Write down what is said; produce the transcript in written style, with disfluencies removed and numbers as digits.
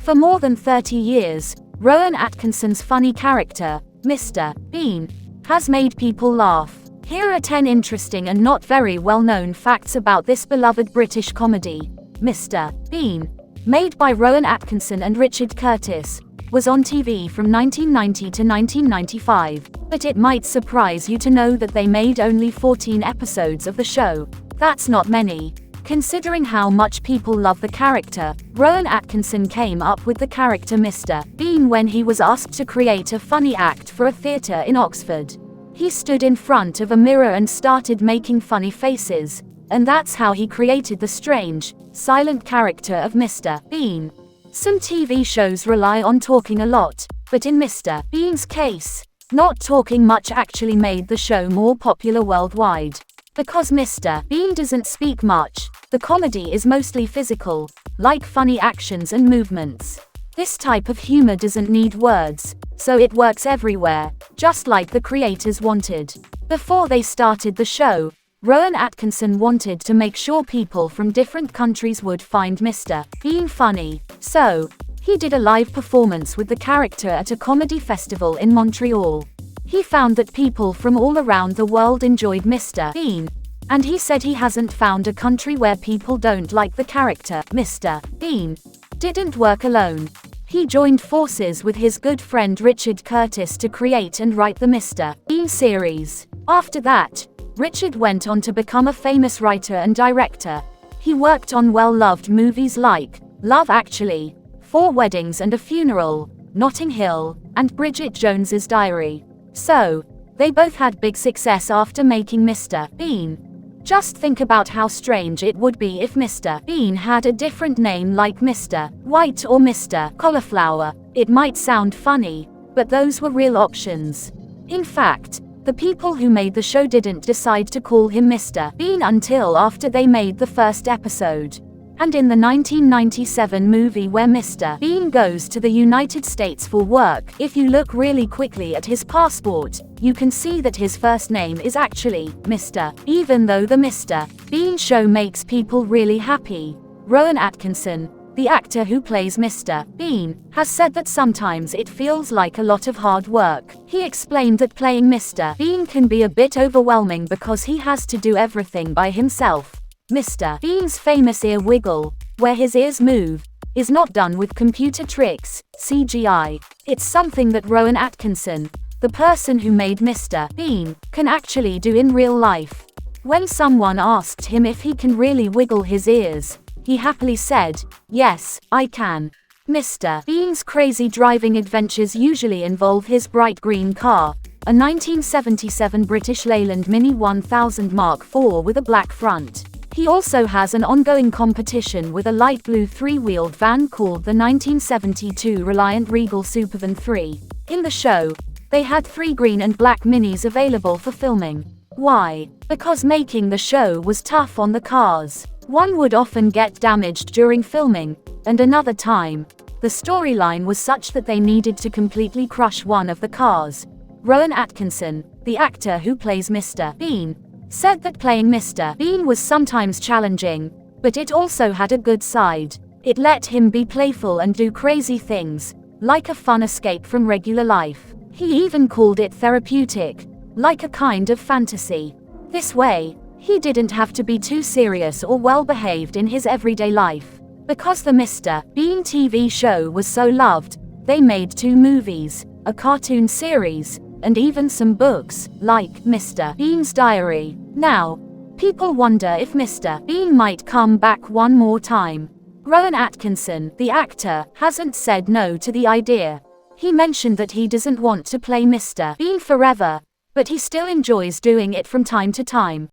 For more than 30 years, Rowan Atkinson's funny character, Mr. Bean, has made people laugh. Here are 10 interesting and not very well-known facts about this beloved British comedy. Mr. Bean, made by Rowan Atkinson and Richard Curtis, was on TV from 1990 to 1995, but it might surprise you to know that they made only 14 episodes of the show. That's not many. Considering how much people love the character, Rowan Atkinson came up with the character Mr. Bean when he was asked to create a funny act for a theatre in Oxford. He stood in front of a mirror and started making funny faces, and that's how he created the strange, silent character of Mr. Bean. Some TV shows rely on talking a lot, but in Mr. Bean's case, not talking much actually made the show more popular worldwide. Because Mr. Bean doesn't speak much, the comedy is mostly physical, like funny actions and movements. This type of humor doesn't need words, so it works everywhere, just like the creators wanted. Before they started the show, Rowan Atkinson wanted to make sure people from different countries would find Mr. Bean funny, so he did a live performance with the character at a comedy festival in Montreal. He found that people from all around the world enjoyed Mr. Bean, and he said he hasn't found a country where people don't like the character. Mr. Bean didn't work alone. He joined forces with his good friend Richard Curtis to create and write the Mr. Bean series. After that, Richard went on to become a famous writer and director. He worked on well-loved movies like Love Actually, 4 Weddings and a Funeral, Notting Hill, and Bridget Jones's Diary. So, they both had big success after making Mr. Bean. Just think about how strange it would be if Mr. Bean had a different name like Mr. White or Mr. Cauliflower. It might sound funny, but those were real options. In fact, the people who made the show didn't decide to call him Mr. Bean until after they made the first episode. And in the 1997 movie where Mr. Bean goes to the United States for work, if you look really quickly at his passport, you can see that his first name is actually Mr. Even though the Mr. Bean show makes people really happy, Rowan Atkinson, the actor who plays Mr. Bean, has said that sometimes it feels like a lot of hard work. He explained that playing Mr. Bean can be a bit overwhelming because he has to do everything by himself. Mr. Bean's famous ear wiggle, where his ears move, is not done with computer tricks, CGI. It's something that Rowan Atkinson, the person who made Mr. Bean, can actually do in real life. When someone asked him if he can really wiggle his ears, he happily said, "Yes, I can." Mr. Bean's crazy driving adventures usually involve his bright green car, a 1977 British Leyland Mini 1000 Mark IV with a black front. He also has an ongoing competition with a light blue 3-wheeled van called the 1972 Reliant Regal Supervan 3. In the show, they had 3 green and black minis available for filming. Why? Because making the show was tough on the cars. One would often get damaged during filming, and another time, the storyline was such that they needed to completely crush one of the cars. Rowan Atkinson, the actor who plays Mr. Bean, said that playing Mr. Bean was sometimes challenging, but it also had a good side. It let him be playful and do crazy things, like a fun escape from regular life. He even called it therapeutic, like a kind of fantasy. This way, he didn't have to be too serious or well-behaved in his everyday life. Because the Mr. Bean TV show was so loved, they made 2 movies, a cartoon series, and even some books, like Mr. Bean's Diary. Now, people wonder if Mr. Bean might come back one more time. Rowan Atkinson, the actor, hasn't said no to the idea. He mentioned that he doesn't want to play Mr. Bean forever, but he still enjoys doing it from time to time.